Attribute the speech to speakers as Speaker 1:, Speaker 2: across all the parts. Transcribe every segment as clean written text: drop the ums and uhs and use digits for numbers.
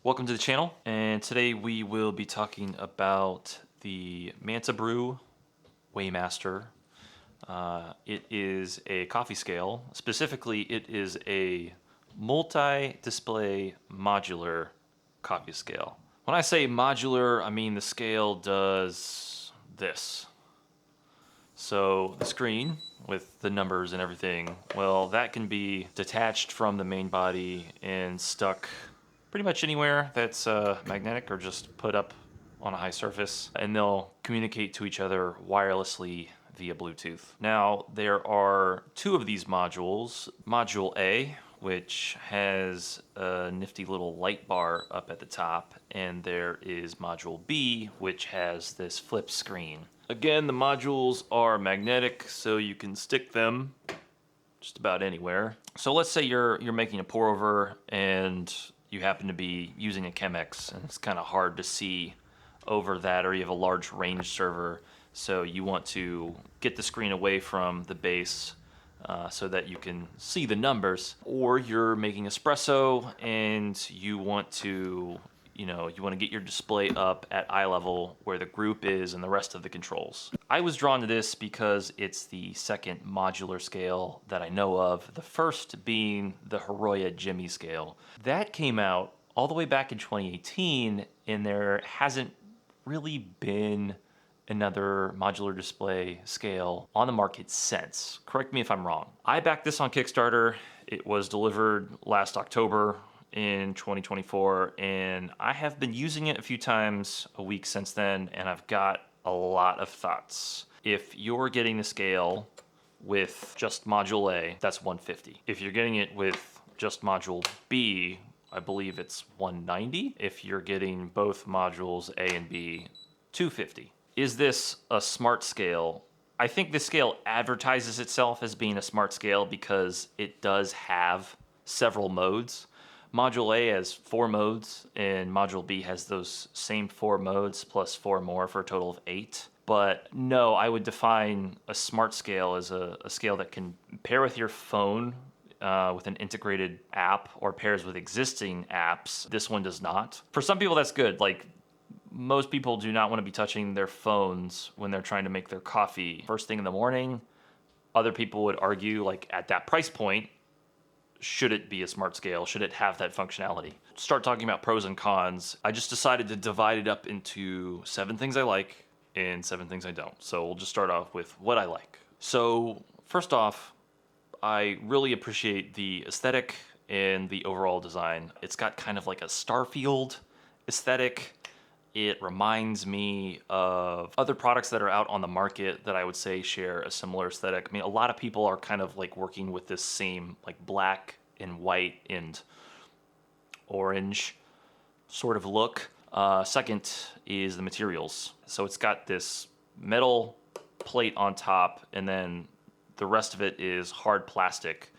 Speaker 1: Welcome to the channel, and today we will be talking about the Mantabrew Weighmaster. It is a coffee scale. Specifically, it is a multi-display modular coffee scale. When I say modular, I mean the scale does this. So the screen with the numbers and everything, well, that can be detached from the main body and stuck pretty much anywhere that's magnetic or just put up on a high surface, and they'll communicate to each other wirelessly via Bluetooth. Now, there are two of these modules. Module A, which has a nifty little light bar up at the top, and there is Module B, which has this flip screen. Again, the modules are magnetic, so you can stick them just about anywhere. So let's say you're making a pour over and you happen to be using a Chemex, and it's kind of hard to see over that, or you have a large range server, so you want to get the screen away from the base so that you can see the numbers. Or you're making espresso and you want to get your display up at eye level where the group is and the rest of the controls. I was drawn to this because it's the second modular scale that I know of, the first being the Hiroya Jimmy scale. That came out all the way back in 2018, and there hasn't really been another modular display scale on the market since. Correct me if I'm wrong. I backed this on Kickstarter. It was delivered last October in 2024, and I have been using it a few times a week since then, and I've got a lot of thoughts. If you're getting the scale with just Module A, that's $150. If you're getting it with just Module B, I believe it's $190. If you're getting both modules A and B, $250. Is this a smart scale? I think this scale advertises itself as being a smart scale because it does have several modes. Module A has 4 modes, and Module B has those same 4 modes plus 4 more for a total of 8. But no, I would define a smart scale as a scale that can pair with your phone with an integrated app, or pairs with existing apps. This one does not. For some people, that's good. Like, most people do not want to be touching their phones when they're trying to make their coffee first thing in the morning. Other people would argue, like, at that price point, should it be a smart scale? Should it have that functionality? Start talking about pros and cons. I just decided to divide it up into 7 things I like and 7 things I don't. So we'll just start off with what I like. So first off, I really appreciate the aesthetic and the overall design. It's got kind of like a Starfield aesthetic. It reminds me of other products that are out on the market that I would say share a similar aesthetic. I mean, a lot of people are kind of like working with this same like black and white and orange sort of look. Second is the materials. So it's got this metal plate on top, and then the rest of it is hard plastic.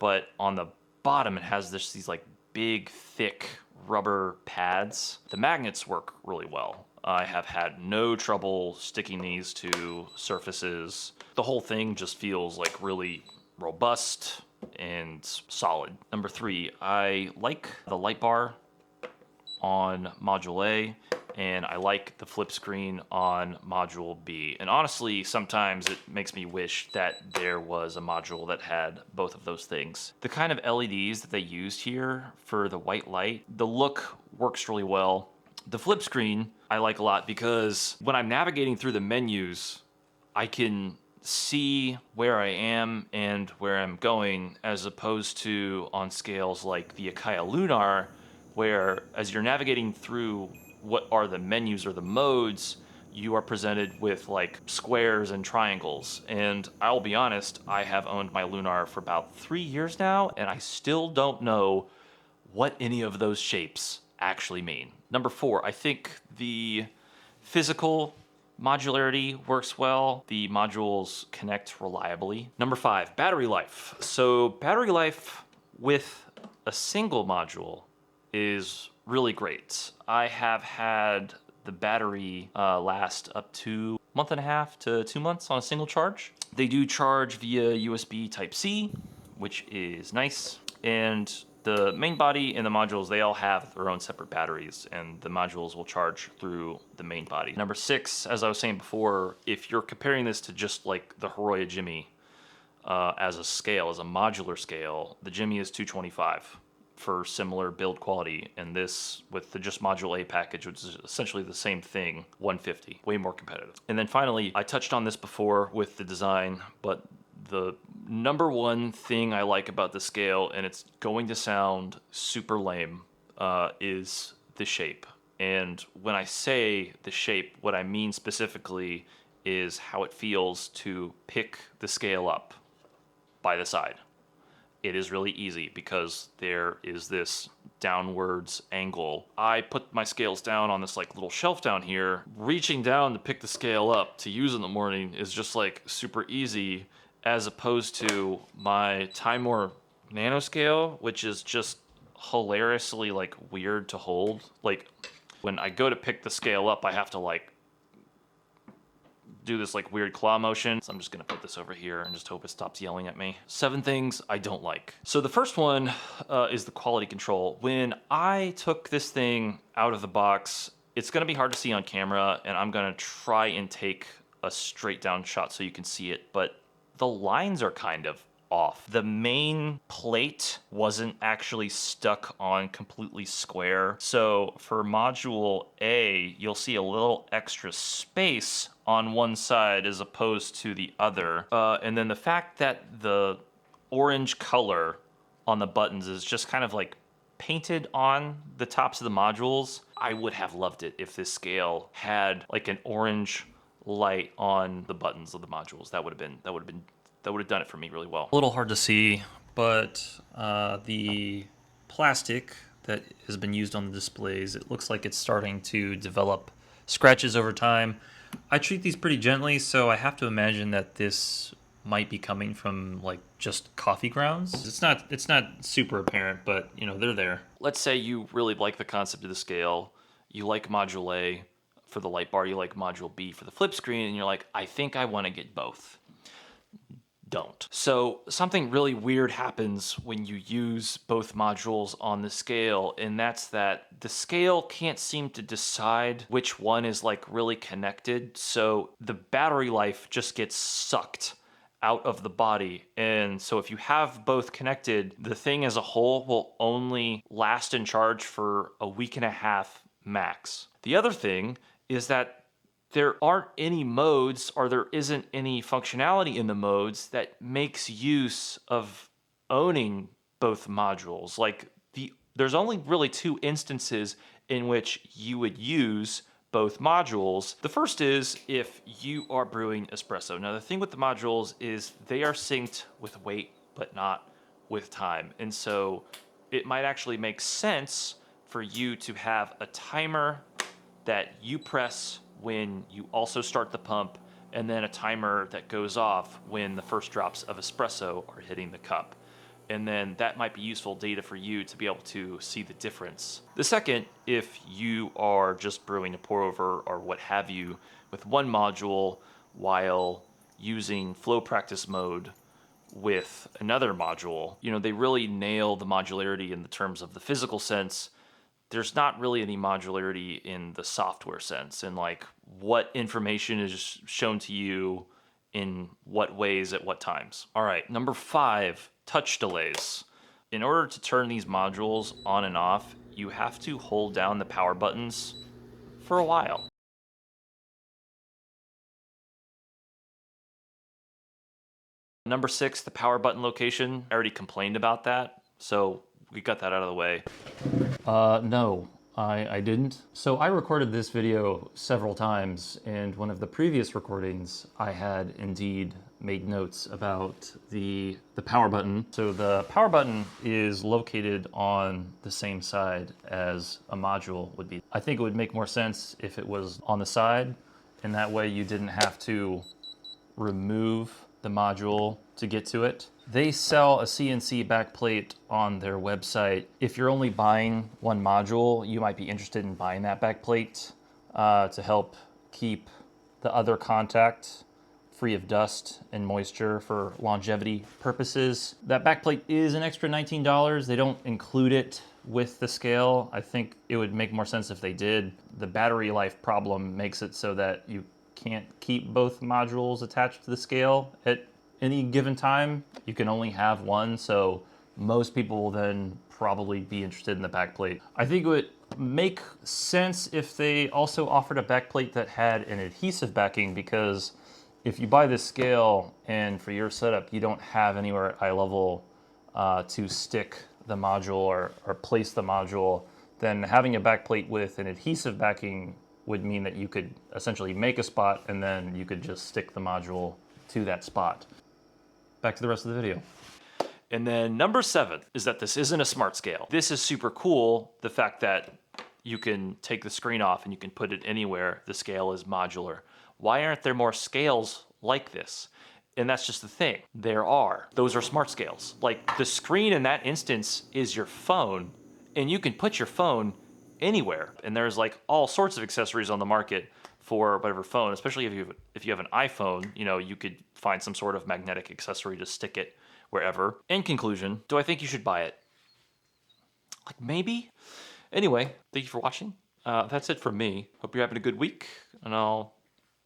Speaker 1: But on the bottom, it has these like big, thick rubber pads. The magnets work really well. I have had no trouble sticking these to surfaces. The whole thing just feels like really robust and solid. Number 3, I like the light bar on Module A, and I like the flip screen on Module B. And honestly, sometimes it makes me wish that there was a module that had both of those things. The kind of LEDs that they used here for the white light, the look works really well. The flip screen I like a lot because when I'm navigating through the menus, I can see where I am and where I'm going, as opposed to on scales like the Akai Lunar, where as you're navigating through what are the menus or the modes, you are presented with like squares and triangles. And I'll be honest, I have owned my Lunar for about 3 years now, and I still don't know what any of those shapes actually mean. Number 4, I think the physical modularity works well. The modules connect reliably. Number 5, battery life. So battery life with a single module is really great. I have had the battery last up to a month and a half to 2 months on a single charge. They do charge via USB Type-C, which is nice. And The main body and the modules, they all have their own separate batteries, and the modules will charge through the main body. Number 6, as I was saying before, if you're comparing this to just like the Horoya Jimmy as a scale, as a modular scale, the Jimmy is 225 for similar build quality, and this with the just module A package, which is essentially the same thing, 150, way more competitive. And then finally, I touched on this before with the design, but the number one thing I like about the scale, and it's going to sound super lame, is the shape. And when I say the shape, what I mean specifically is how it feels to pick the scale up by the side. It is really easy because there is this downwards angle. I put my scales down on this like little shelf down here. Reaching down to pick the scale up to use in the morning is just like super easy, as opposed to my Timor nanoscale, which is just hilariously like weird to hold. Like when I go to pick the scale up, I have to like do this like weird claw motion. So I'm just gonna put this over here and just hope it stops yelling at me. 7 things I don't like. So the first one is the quality control. When I took this thing out of the box, it's gonna be hard to see on camera, and I'm gonna try and take a straight down shot so you can see it, but the lines are kind of off. The main plate wasn't actually stuck on completely square. So for module A, you'll see a little extra space on one side as opposed to the other. And then the fact that the orange color on the buttons is just kind of like painted on the tops of the modules. I would have loved it if this scale had like an orange light on the buttons of the modules. That would have done it for me really well. A little hard to see, but the plastic that has been used on the displays, it looks like it's starting to develop scratches over time. I treat these pretty gently, so I have to imagine that this might be coming from like just coffee grounds. It's not super apparent, but you know, they're there. Let's say you really like the concept of the scale. You like module A for the light bar, you like module B for the flip screen, and you're like, I think I want to get both. Don't. So something really weird happens when you use both modules on the scale, and that's that the scale can't seem to decide which one is like really connected. So the battery life just gets sucked out of the body. And so if you have both connected, the thing as a whole will only last in charge for a week and a half max. The other thing is that there aren't any modes, or there isn't any functionality in the modes that makes use of owning both modules. Like there's only really 2 instances in which you would use both modules. The first is if you are brewing espresso. Now the thing with the modules is they are synced with weight, but not with time. And so it might actually make sense for you to have a timer that you press when you also start the pump, and then a timer that goes off when the first drops of espresso are hitting the cup. And then that might be useful data for you to be able to see the difference. The second, if you are just brewing a pour over or what have you with one module while using flow practice mode with another module, you know, they really nail the modularity in the terms of the physical sense. There's not really any modularity in the software sense, and like what information is shown to you in what ways at what times. All right, number 5, touch delays. In order to turn these modules on and off, you have to hold down the power buttons for a while. Number 6, the power button location. I already complained about that, so we got that out of the way. No, I didn't. So I recorded this video several times, and one of the previous recordings I had indeed made notes about the power button. So the power button is located on the same side as a module would be. I think it would make more sense if it was on the side, and that way you didn't have to remove the module to get to it. They sell a CNC backplate on their website. If you're only buying one module, you might be interested in buying that backplate to help keep the other contact free of dust and moisture for longevity purposes. That backplate is an extra $19. They don't include it with the scale. I think it would make more sense if they did. The battery life problem makes it so that you can't keep both modules attached to the scale at any given time. You can only have one, so most people will then probably be interested in the backplate. I think it would make sense if they also offered a backplate that had an adhesive backing, because if you buy this scale and for your setup you don't have anywhere at eye level to stick the module or place the module, then having a backplate with an adhesive backing would mean that you could essentially make a spot and then you could just stick the module to that spot. Back to the rest of the video. And then number 7 is that this isn't a smart scale. This is super cool, the fact that you can take the screen off and you can put it anywhere. The scale is modular. Why aren't there more scales like this? And that's just the thing. There are. Those are smart scales. Like, the screen in that instance is your phone, and you can put your phone anywhere. And there's like all sorts of accessories on the market for whatever phone, especially if you have an iPhone, you know, you could find some sort of magnetic accessory to stick it wherever. In conclusion, do I think you should buy it? Like, maybe? Anyway, thank you for watching. That's it from me. Hope you're having a good week, and I'll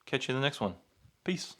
Speaker 1: catch you in the next one. Peace.